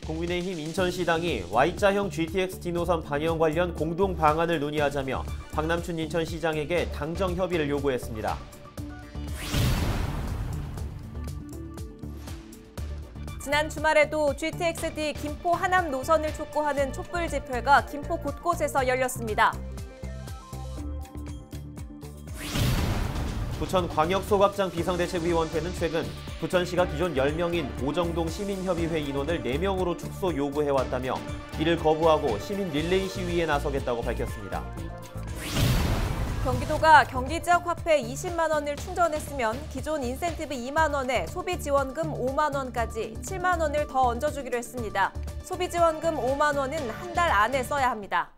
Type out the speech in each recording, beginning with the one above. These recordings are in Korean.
국민의힘 인천시당이 Y자형 GTX 디노선 반영 관련 공동 방안을 논의하자며 박남춘 인천시장에게 당정 협의를 요구했습니다. 지난 주말에도 GTX-D 김포 하남 노선을 촉구하는 촛불 집회가 김포 곳곳에서 열렸습니다. 부천광역소각장 비상대책위원회는 최근 부천시가 기존 10명인 오정동 시민협의회 인원을 4명으로 축소 요구해왔다며 이를 거부하고 시민 릴레이 시위에 나서겠다고 밝혔습니다. 경기도가 경기지역 화폐 20만 원을 충전했으면 기존 인센티브 2만 원에 소비지원금 5만 원까지 7만 원을 더 얹어주기로 했습니다. 소비지원금 5만 원은 한 달 안에 써야 합니다.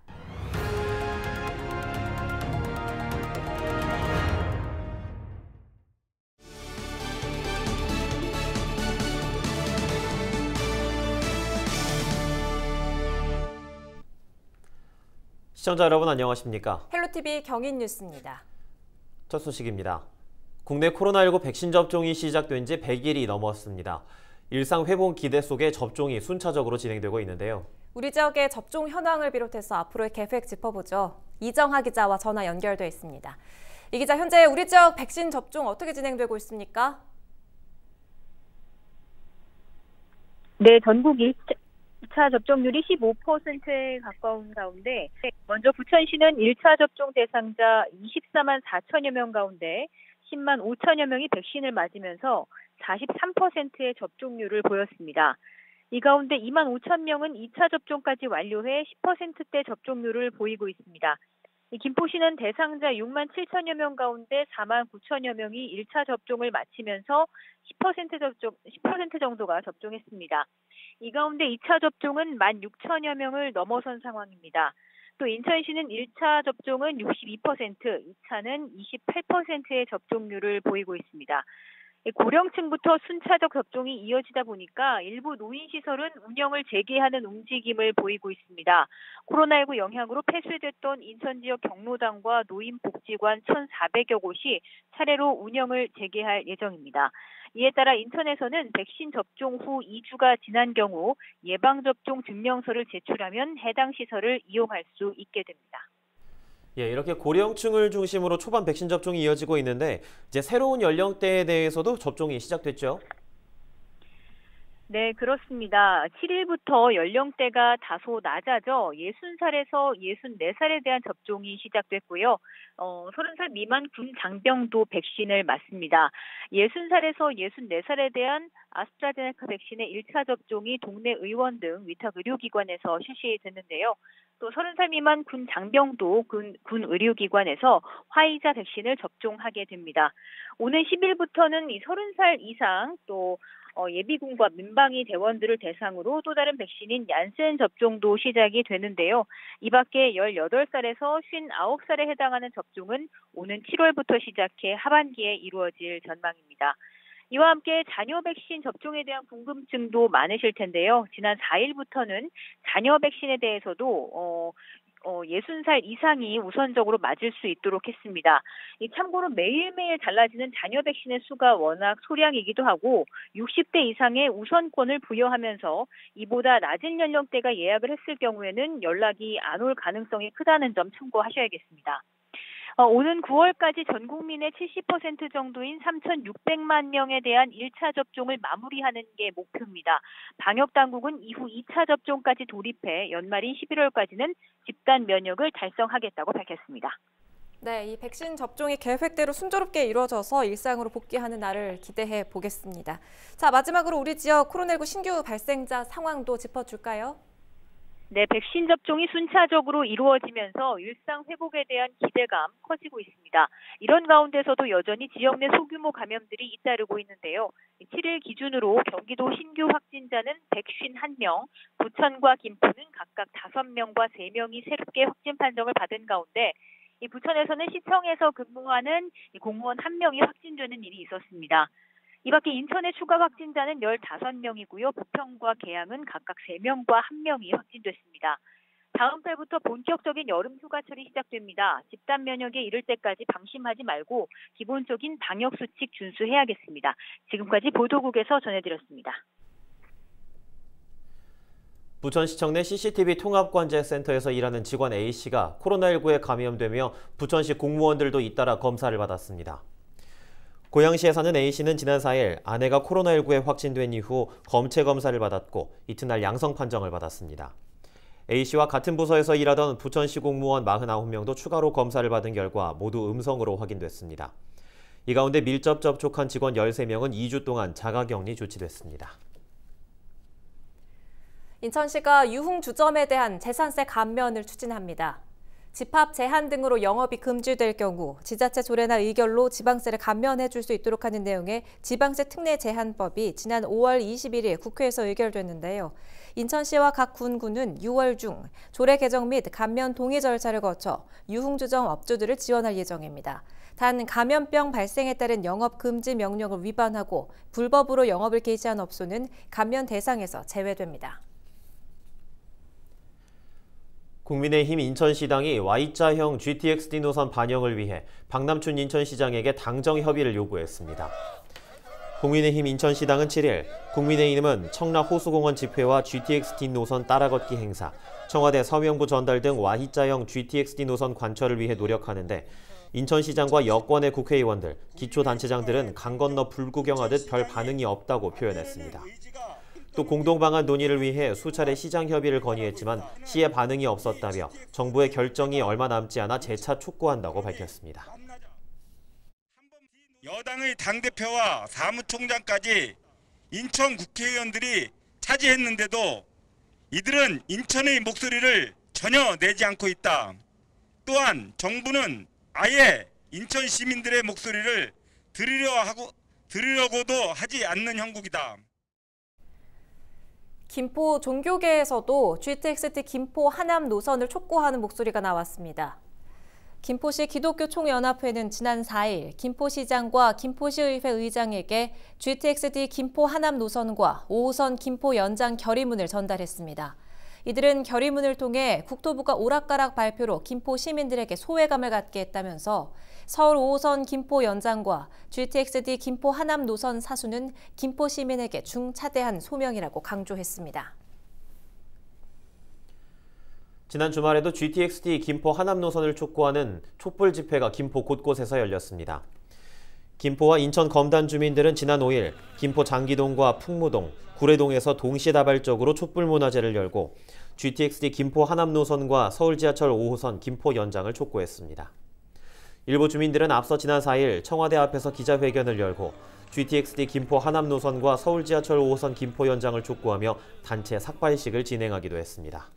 시청자 여러분 안녕하십니까? 헬로티비 경인뉴스입니다. 첫 소식입니다. 국내 코로나19 백신 접종이 시작된 지 100일이 넘었습니다. 일상 회복 기대 속에 접종이 순차적으로 진행되고 있는데요. 우리 지역의 접종 현황을 비롯해서 앞으로의 계획 짚어보죠. 이정하 기자와 전화 연결돼 있습니다. 이 기자, 현재 우리 지역 백신 접종 어떻게 진행되고 있습니까? 네, 전국이 2차 접종률이 15%에 가까운 가운데 먼저 부천시는 1차 접종 대상자 24만 4천여 명 가운데 10만 5천여 명이 백신을 맞으면서 43%의 접종률을 보였습니다. 이 가운데 2만 5천 명은 2차 접종까지 완료해 10%대 접종률을 보이고 있습니다. 김포시는 대상자 6만 7천여 명 가운데 4만 9천여 명이 1차 접종을 마치면서 10% 정도가 접종했습니다. 이 가운데 2차 접종은 1만 6천여 명을 넘어선 상황입니다. 또 인천시는 1차 접종은 62%, 2차는 28%의 접종률을 보이고 있습니다. 고령층부터 순차적 접종이 이어지다 보니까 일부 노인시설은 운영을 재개하는 움직임을 보이고 있습니다. 코로나19 영향으로 폐쇄됐던 인천 지역 경로당과 노인복지관 1,400여 곳이 차례로 운영을 재개할 예정입니다. 이에 따라 인천에서는 백신 접종 후 2주가 지난 경우 예방접종 증명서를 제출하면 해당 시설을 이용할 수 있게 됩니다. 이렇게 고령층을 중심으로 초반 백신 접종이 이어지고 있는데 이제 새로운 연령대에 대해서도 접종이 시작됐죠? 네, 그렇습니다. 7일부터 연령대가 다소 낮아져 60살에서 64살에 대한 접종이 시작됐고요. 30살 미만 군 장병도 백신을 맞습니다. 60살에서 64살에 대한 아스트라제네카 백신의 1차 접종이 동네 의원 등 위탁 의료기관에서 실시됐는데요. 또 30살 미만 군 장병도 군 의료기관에서 화이자 백신을 접종하게 됩니다. 오는 10일부터는 이 30살 이상 또 예비군과 민방위 대원들을 대상으로 또 다른 백신인 얀센 접종도 시작이 되는데요. 이 밖에 18살에서 59살에 해당하는 접종은 오는 7월부터 시작해 하반기에 이루어질 전망입니다. 이와 함께 자녀 백신 접종에 대한 궁금증도 많으실 텐데요. 지난 4일부터는 자녀 백신에 대해서도 60살 이상이 우선적으로 맞을 수 있도록 했습니다. 참고로 매일매일 달라지는 자녀 백신의 수가 워낙 소량이기도 하고 60대 이상의 우선권을 부여하면서 이보다 낮은 연령대가 예약을 했을 경우에는 연락이 안 올 가능성이 크다는 점 참고하셔야겠습니다. 오는 9월까지 전 국민의 70% 정도인 3,600만 명에 대한 1차 접종을 마무리하는 게 목표입니다. 방역당국은 이후 2차 접종까지 돌입해 연말인 11월까지는 집단 면역을 달성하겠다고 밝혔습니다. 네, 이 백신 접종이 계획대로 순조롭게 이루어져서 일상으로 복귀하는 날을 기대해 보겠습니다. 자, 마지막으로 우리 지역 코로나19 신규 발생자 상황도 짚어줄까요? 네, 백신 접종이 순차적으로 이루어지면서 일상 회복에 대한 기대감 커지고 있습니다. 이런 가운데서도 여전히 지역 내 소규모 감염들이 잇따르고 있는데요. 7일 기준으로 경기도 신규 확진자는 151명, 부천과 김포는 각각 5명과 3명이 새롭게 확진 판정을 받은 가운데 이 부천에서는 시청에서 근무하는 공무원 1명이 확진되는 일이 있었습니다. 이 밖에 인천의 추가 확진자는 15명이고요. 부평과 계양은 각각 3명과 1명이 확진됐습니다. 다음 달부터 본격적인 여름 휴가철이 시작됩니다. 집단 면역에 이를 때까지 방심하지 말고 기본적인 방역 수칙 준수해야겠습니다. 지금까지 보도국에서 전해드렸습니다. 부천시청 내 CCTV 통합관제센터에서 일하는 직원 A씨가 코로나19에 감염되며 부천시 공무원들도 잇따라 검사를 받았습니다. 고양시에 사는 A씨는 지난 4일 아내가 코로나19에 확진된 이후 검체 검사를 받았고 이튿날 양성 판정을 받았습니다. A씨와 같은 부서에서 일하던 부천시 공무원 49명도 추가로 검사를 받은 결과 모두 음성으로 확인됐습니다. 이 가운데 밀접 접촉한 직원 13명은 2주 동안 자가격리 조치됐습니다. 인천시가 유흥주점에 대한 재산세 감면을 추진합니다. 집합 제한 등으로 영업이 금지될 경우 지자체 조례나 의결로 지방세를 감면해 줄 수 있도록 하는 내용의 지방세 특례 제한법이 지난 5월 21일 국회에서 의결됐는데요. 인천시와 각 군구는 6월 중 조례 개정 및 감면 동의 절차를 거쳐 유흥주점 업주들을 지원할 예정입니다. 단 감염병 발생에 따른 영업 금지 명령을 위반하고 불법으로 영업을 개시한 업소는 감면 대상에서 제외됩니다. 국민의힘 인천시당이 Y자형 GTX-D 노선 반영을 위해 박남춘 인천시장에게 당정 협의를 요구했습니다. 국민의힘 인천시당은 7일 국민의힘은 청라 호수공원 집회와 GTX-D 노선 따라걷기 행사, 청와대 서명부 전달 등 Y자형 GTX-D 노선 관철을 위해 노력하는데 인천시장과 여권의 국회의원들, 기초단체장들은 강 건너 불구경하듯 별 반응이 없다고 표현했습니다. 또 공동방안 논의를 위해 수차례 시장 협의를 건의했지만 시의 반응이 없었다며 정부의 결정이 얼마 남지 않아 재차 촉구한다고 밝혔습니다. 여당의 당대표와 사무총장까지 인천 국회의원들이 차지했는데도 이들은 인천의 목소리를 전혀 내지 않고 있다. 또한 정부는 아예 인천 시민들의 목소리를 들으려고도 하지 않는 형국이다. 김포 종교계에서도 GTX-D 김포 하남 노선을 촉구하는 목소리가 나왔습니다. 김포시 기독교총연합회는 지난 4일 김포시장과 김포시의회 의장에게 GTX-D 김포 하남 노선과 5호선 김포 연장 결의문을 전달했습니다. 이들은 결의문을 통해 국토부가 오락가락 발표로 김포 시민들에게 소외감을 갖게 했다면서 서울 5호선 김포 연장과 GTX-D 김포 하남 노선 사수는 김포 시민에게 중차대한 소명이라고 강조했습니다. 지난 주말에도 GTX-D 김포 하남 노선을 촉구하는 촛불 집회가 김포 곳곳에서 열렸습니다. 김포와 인천 검단 주민들은 지난 5일 김포 장기동과 풍무동, 구례동에서 동시다발적으로 촛불 문화제를 열고 GTX-D 김포 하남 노선과 서울 지하철 5호선 김포 연장을 촉구했습니다. 일부 주민들은 앞서 지난 4일 청와대 앞에서 기자회견을 열고 GTX-D 김포 하남 노선과 서울 지하철 5호선 김포 연장을 촉구하며 단체 삭발식을 진행하기도 했습니다.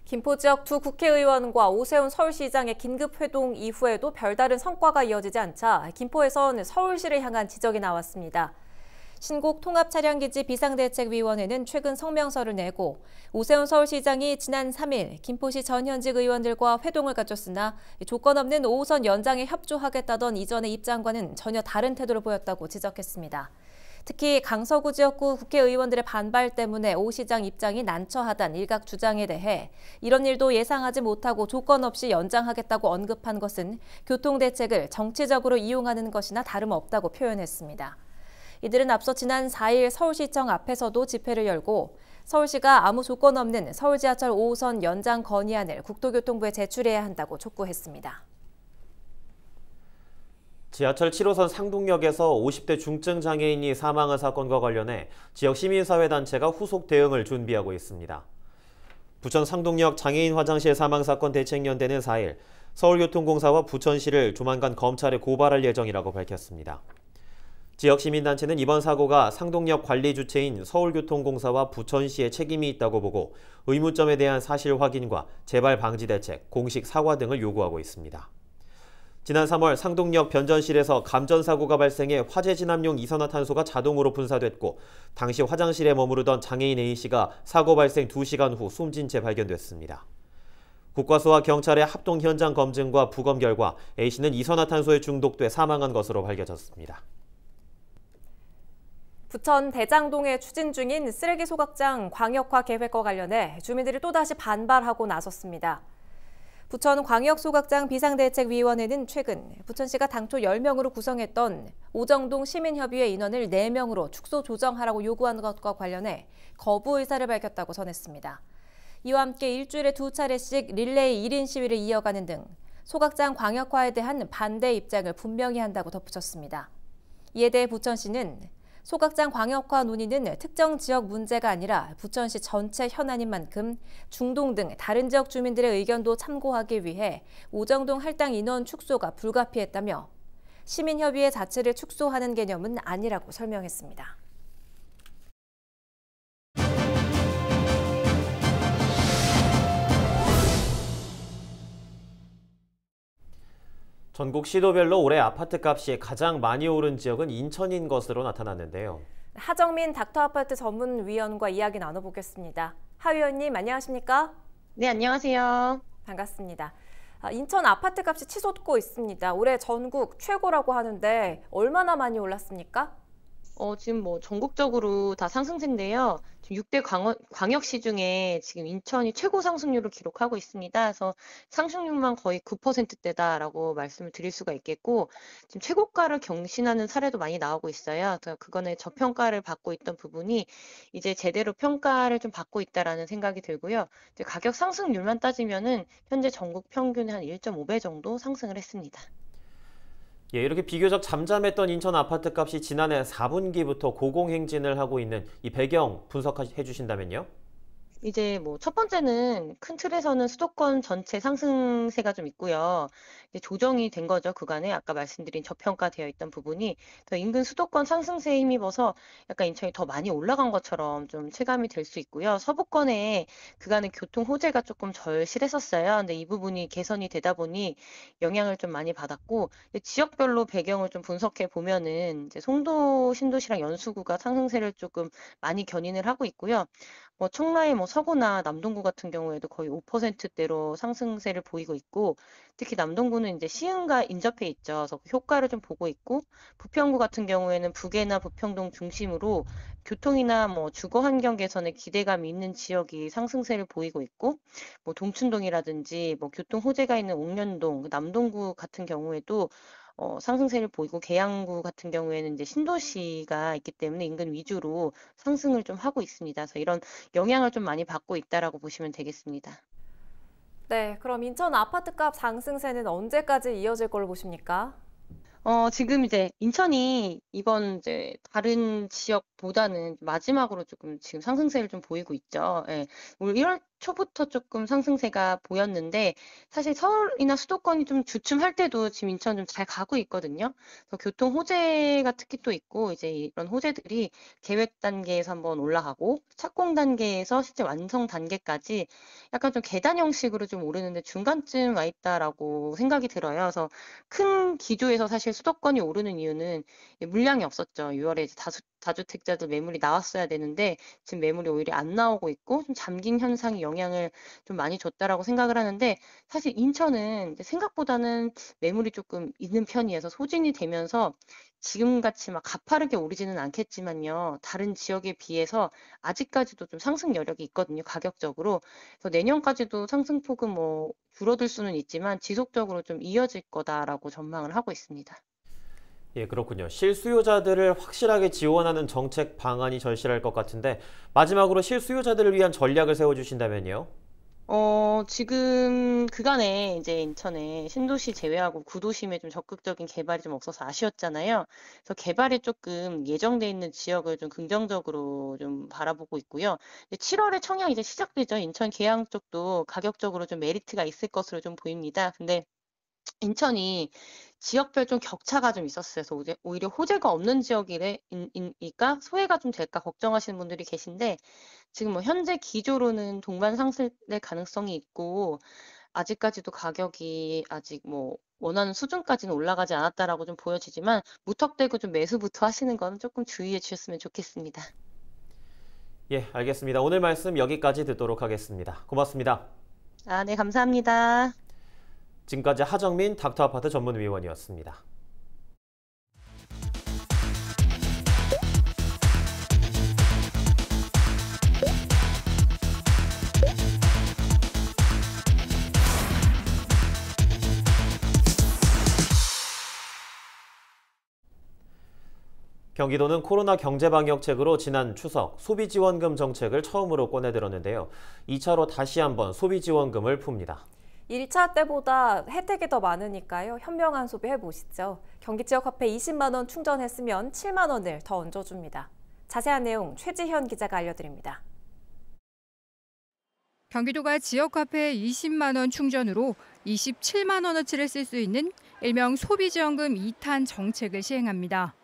김포 지역 두 국회의원과 오세훈 서울시장의 긴급 회동 이후에도 별다른 성과가 이어지지 않자 김포에선 서울시를 향한 지적이 나왔습니다. 신곡 통합차량기지 비상대책위원회는 최근 성명서를 내고 오세훈 서울시장이 지난 3일 김포시 전 현직 의원들과 회동을 가졌으나 조건 없는 5호선 연장에 협조하겠다던 이전의 입장과는 전혀 다른 태도를 보였다고 지적했습니다. 특히 강서구 지역구 국회의원들의 반발 때문에 오 시장 입장이 난처하다는 일각 주장에 대해 이런 일도 예상하지 못하고 조건 없이 연장하겠다고 언급한 것은 교통대책을 정치적으로 이용하는 것이나 다름없다고 표현했습니다. 이들은 앞서 지난 4일 서울시청 앞에서도 집회를 열고 서울시가 아무 조건 없는 서울 지하철 5호선 연장 건의안을 국토교통부에 제출해야 한다고 촉구했습니다. 지하철 7호선 상동역에서 50대 중증 장애인이 사망한 사건과 관련해 지역 시민사회단체가 후속 대응을 준비하고 있습니다. 부천 상동역 장애인 화장실 사망 사건 대책연대는 4일 서울교통공사와 부천시를 조만간 검찰에 고발할 예정이라고 밝혔습니다. 지역 시민단체는 이번 사고가 상동역 관리 주체인 서울교통공사와 부천시의 책임이 있다고 보고 의문점에 대한 사실 확인과 재발 방지 대책, 공식 사과 등을 요구하고 있습니다. 지난 3월 상동역 변전실에서 감전사고가 발생해 화재 진압용 이산화탄소가 자동으로 분사됐고 당시 화장실에 머무르던 장애인 A씨가 사고 발생 2시간 후 숨진 채 발견됐습니다. 국과수와 경찰의 합동 현장 검증과 부검 결과 A씨는 이산화탄소에 중독돼 사망한 것으로 밝혀졌습니다. 부천 대장동에 추진 중인 쓰레기 소각장 광역화 계획과 관련해 주민들이 또다시 반발하고 나섰습니다. 부천광역소각장 비상대책위원회는 최근 부천시가 당초 10명으로 구성했던 오정동 시민협의회 인원을 4명으로 축소 조정하라고 요구한 것과 관련해 거부 의사를 밝혔다고 전했습니다. 이와 함께 일주일에 2차례씩 릴레이 1인 시위를 이어가는 등 소각장 광역화에 대한 반대 입장을 분명히 한다고 덧붙였습니다. 이에 대해 부천시는 소각장 광역화 논의는 특정 지역 문제가 아니라 부천시 전체 현안인 만큼 중동 등 다른 지역 주민들의 의견도 참고하기 위해 오정동 할당 인원 축소가 불가피했다며 시민협의회 자체를 축소하는 개념은 아니라고 설명했습니다. 전국 시도별로 올해 아파트값이 가장 많이 오른 지역은 인천인 것으로 나타났는데요. 하정민 닥터아파트 전문위원과 이야기 나눠보겠습니다. 하 위원님 안녕하십니까? 네, 안녕하세요. 반갑습니다. 인천 아파트값이 치솟고 있습니다. 올해 전국 최고라고 하는데 얼마나 많이 올랐습니까? 지금 전국적으로 다 상승세인데요. 지금 6대 광역시 중에 지금 인천이 최고 상승률을 기록하고 있습니다. 그래서 상승률만 거의 9%대다라고 말씀을 드릴 수가 있겠고, 지금 최고가를 경신하는 사례도 많이 나오고 있어요. 그래서 그거는 저평가를 받고 있던 부분이 이제 제대로 평가를 좀 받고 있다라는 생각이 들고요. 이제 가격 상승률만 따지면은 현재 전국 평균의 한 1.5배 정도 상승을 했습니다. 예, 이렇게 비교적 잠잠했던 인천 아파트값이 지난해 4분기부터 고공행진을 하고 있는 이 배경 분석해 주신다면요? 이제 첫 번째는 큰 틀에서는 수도권 전체 상승세가 좀 있고요. 이제 조정이 된 거죠. 그간에 아까 말씀드린 저평가되어 있던 부분이 더 인근 수도권 상승세에 힘입어서 약간 인천이 더 많이 올라간 것처럼 좀 체감이 될 수 있고요. 서부권에 그간에 교통 호재가 조금 절실했었어요. 근데 이 부분이 개선이 되다 보니 영향을 좀 많이 받았고, 지역별로 배경을 좀 분석해 보면은 이제 송도, 신도시랑 연수구가 상승세를 조금 많이 견인을 하고 있고요. 청라의 서구나 남동구 같은 경우에도 거의 5%대로 상승세를 보이고 있고, 특히 남동구는 이제 시흥과 인접해 있죠. 그래서 그 효과를 좀 보고 있고, 부평구 같은 경우에는 부계나 부평동 중심으로 교통이나 주거 환경 개선에 기대감이 있는 지역이 상승세를 보이고 있고, 동춘동이라든지 교통 호재가 있는 옥년동, 남동구 같은 경우에도 상승세를 보이고, 계양구 같은 경우에는 이제 신도시가 있기 때문에 인근 위주로 상승을 좀 하고 있습니다. 그래서 이런 영향을 좀 많이 받고 있다라고 보시면 되겠습니다. 네, 그럼 인천 아파트값 상승세는 언제까지 이어질 걸로 보십니까? 지금 이제 인천이 이번 이제 다른 지역보다는 마지막으로 조금 지금 상승세를 좀 보이고 있죠. 예. 올 1월 초부터 조금 상승세가 보였는데, 사실 서울이나 수도권이 좀 주춤할 때도 지금 인천 좀 잘 가고 있거든요. 그래서 교통 호재가 특히 또 있고, 이제 이런 호재들이 계획 단계에서 한번 올라가고 착공 단계에서 실제 완성 단계까지 약간 좀 계단 형식으로 좀 오르는데 중간쯤 와 있다라고 생각이 들어요. 그래서 큰 기조에서 사실 수도권이 오르는 이유는 물량이 없었죠. 6월에 이제 다주택자들 매물이 나왔어야 되는데 지금 매물이 오히려 안 나오고 있고 좀 잠긴 현상이 영향을 좀 많이 줬다라고 생각을 하는데, 사실 인천은 생각보다는 매물이 조금 있는 편이어서 소진이 되면서 지금같이 막 가파르게 오르지는 않겠지만요. 다른 지역에 비해서 아직까지도 좀 상승 여력이 있거든요. 가격적으로. 그래서 내년까지도 상승폭은 줄어들 수는 있지만 지속적으로 좀 이어질 거다라고 전망을 하고 있습니다. 예, 그렇군요. 실수요자들을 확실하게 지원하는 정책 방안이 절실할 것 같은데, 마지막으로 실수요자들을 위한 전략을 세워주신다면요? 지금 그간에 이제 인천에 신도시 제외하고 구도심에 좀 적극적인 개발이 좀 없어서 아쉬웠잖아요. 그래서 개발이 조금 예정돼 있는 지역을 좀 긍정적으로 좀 바라보고 있고요. 7월에 청약 이제 시작되죠. 인천 계양 쪽도 가격적으로 좀 메리트가 있을 것으로 좀 보입니다. 근데 인천이 지역별 좀 격차가 좀 있었어요. 그래서 오히려 호재가 없는 지역이니까 소외가 좀 될까 걱정하시는 분들이 계신데, 지금 현재 기조로는 동반 상승될 가능성이 있고, 아직까지도 가격이 아직 원하는 수준까지는 올라가지 않았다라고 좀 보여지지만, 무턱대고 좀 매수부터 하시는 건 조금 주의해 주셨으면 좋겠습니다. 예, 알겠습니다. 오늘 말씀 여기까지 듣도록 하겠습니다. 고맙습니다. 네, 감사합니다. 지금까지 하정민 닥터아파트 전문위원이었습니다. 경기도는 코로나 경제 방역책으로 지난 추석 소비지원금 정책을 처음으로 꺼내들었는데요. 2차로 다시 한번 소비지원금을 풉니다. 1차 때보다 혜택이 더 많으니까요. 현명한 소비 해보시죠. 경기 지역 화폐 20만 원 충전했으면 7만 원을 더 얹어줍니다. 자세한 내용 최지현 기자가 알려드립니다. 경기도가 지역화폐 20만 원 충전으로 27만 원어치를 쓸 수 있는 일명 소비지원금 2탄 정책을 시행합니다.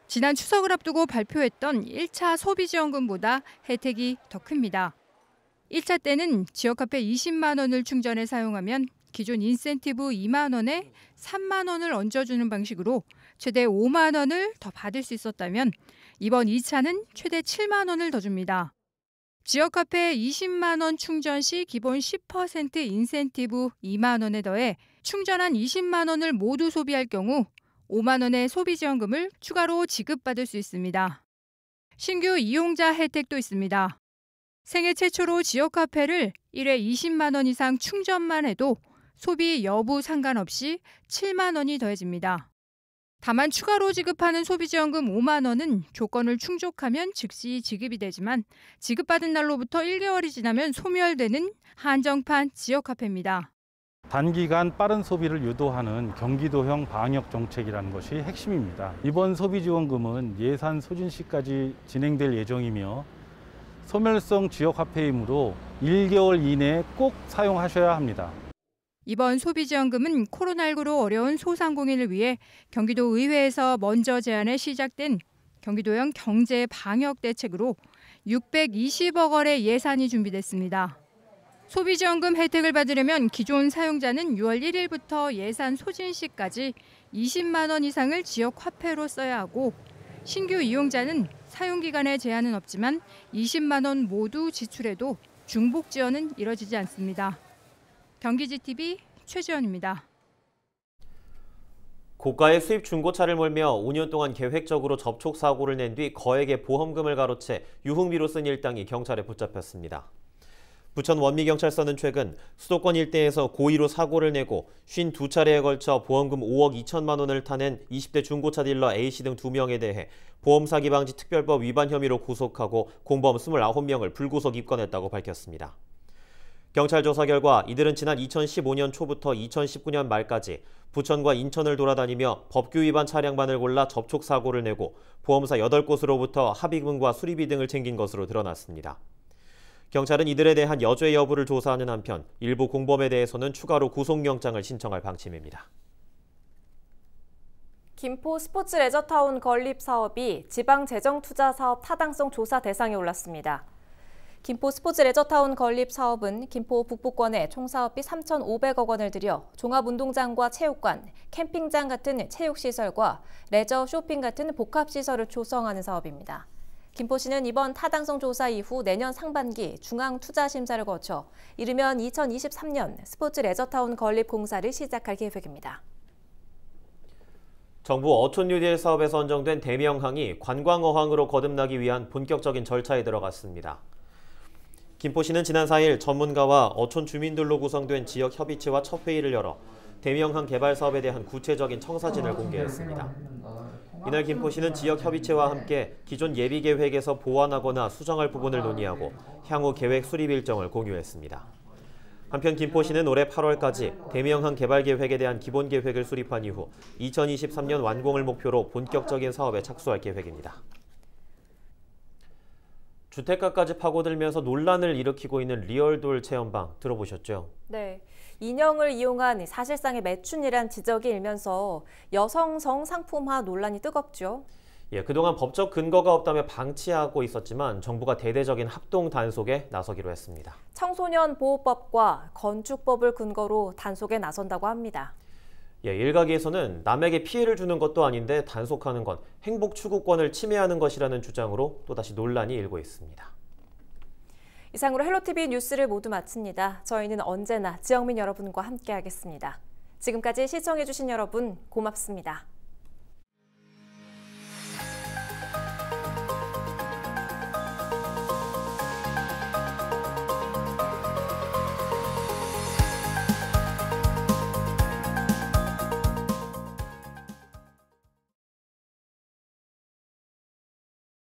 지난 추석을 앞두고 발표했던 1차 소비지원금보다 혜택이 더 큽니다. 1차 때는 지역화폐 20만 원을 충전해 사용하면 기존 인센티브 2만 원에 3만 원을 얹어주는 방식으로 최대 5만 원을 더 받을 수 있었다면 이번 2차는 최대 7만 원을 더 줍니다. 지역화폐 20만 원 충전 시 기본 10% 인센티브 2만 원에 더해 충전한 20만 원을 모두 소비할 경우 5만 원의 소비지원금을 추가로 지급받을 수 있습니다. 신규 이용자 혜택도 있습니다. 생애 최초로 지역화폐를 1회 20만 원 이상 충전만 해도 소비 여부 상관없이 7만 원이 더해집니다. 다만 추가로 지급하는 소비지원금 5만 원은 조건을 충족하면 즉시 지급이 되지만 지급받은 날로부터 1개월이 지나면 소멸되는 한정판 지역화폐입니다. 단기간 빠른 소비를 유도하는 경기도형 방역 정책이라는 것이 핵심입니다. 이번 소비지원금은 예산 소진 시까지 진행될 예정이며 소멸성 지역화폐이므로 1개월 이내에 꼭 사용하셔야 합니다. 이번 소비지원금은 코로나19로 어려운 소상공인을 위해 경기도 의회에서 먼저 제안해 시작된 경기도형 경제 방역 대책으로 620억 원의 예산이 준비됐습니다. 소비지원금 혜택을 받으려면 기존 사용자는 6월 1일부터 예산 소진 시까지 20만 원 이상을 지역 화폐로 써야 하고 신규 이용자는 사용기간에 제한은 없지만 20만 원 모두 지출해도 중복 지원은 이뤄지지 않습니다. 경기지TV 최지연입니다. 고가의 수입 중고차를 몰며 5년 동안 계획적으로 접촉 사고를 낸 뒤 거액의 보험금을 가로채 유흥비로 쓴 일당이 경찰에 붙잡혔습니다. 부천 원미경찰서는 최근 수도권 일대에서 고의로 사고를 내고 52차례에 걸쳐 보험금 5억 2천만 원을 타낸 20대 중고차 딜러 A씨 등 2명에 대해 보험사기 방지 특별법 위반 혐의로 구속하고 공범 29명을 불구속 입건했다고 밝혔습니다. 경찰 조사 결과 이들은 지난 2015년 초부터 2019년 말까지 부천과 인천을 돌아다니며 법규 위반 차량만을 골라 접촉 사고를 내고 보험사 8곳으로부터 합의금과 수리비 등을 챙긴 것으로 드러났습니다. 경찰은 이들에 대한 여죄 여부를 조사하는 한편 일부 공범에 대해서는 추가로 구속영장을 신청할 방침입니다. 김포 스포츠 레저타운 건립 사업이 지방재정투자사업 타당성 조사 대상에 올랐습니다. 김포 스포츠 레저타운 건립 사업은 김포 북부권에 총 사업비 3,500억 원을 들여 종합운동장과 체육관, 캠핑장 같은 체육시설과 레저 쇼핑 같은 복합시설을 조성하는 사업입니다. 김포시는 이번 타당성 조사 이후 내년 상반기 중앙투자심사를 거쳐 이르면 2023년 스포츠 레저타운 건립 공사를 시작할 계획입니다. 정부 어촌 뉴딜 사업에 선정된 대명항이 관광어항으로 거듭나기 위한 본격적인 절차에 들어갔습니다. 김포시는 지난 4일 전문가와 어촌 주민들로 구성된 지역 협의체와 첫 회의를 열어 대명항 개발 사업에 대한 구체적인 청사진을 공개했습니다. 이날 김포시는 지역 협의체와 함께 기존 예비 계획에서 보완하거나 수정할 부분을 논의하고 향후 계획 수립 일정을 공유했습니다. 한편 김포시는 올해 8월까지 대명항 개발 계획에 대한 기본 계획을 수립한 이후 2023년 완공을 목표로 본격적인 사업에 착수할 계획입니다. 주택가까지 파고들면서 논란을 일으키고 있는 리얼돌 체험방 들어보셨죠? 네. 인형을 이용한 사실상의 매춘이란 지적이 일면서 여성 성상품화 논란이 뜨겁죠. 그동안 법적 근거가 없다며 방치하고 있었지만 정부가 대대적인 합동 단속에 나서기로 했습니다. 청소년 보호법과 건축법을 근거로 단속에 나선다고 합니다. 일각에서는 남에게 피해를 주는 것도 아닌데 단속하는 건 행복 추구권을 침해하는 것이라는 주장으로 또다시 논란이 일고 있습니다. 이상으로 헬로티비 뉴스를 모두 마칩니다. 저희는 언제나 지역민 여러분과 함께하겠습니다. 지금까지 시청해주신 여러분 고맙습니다.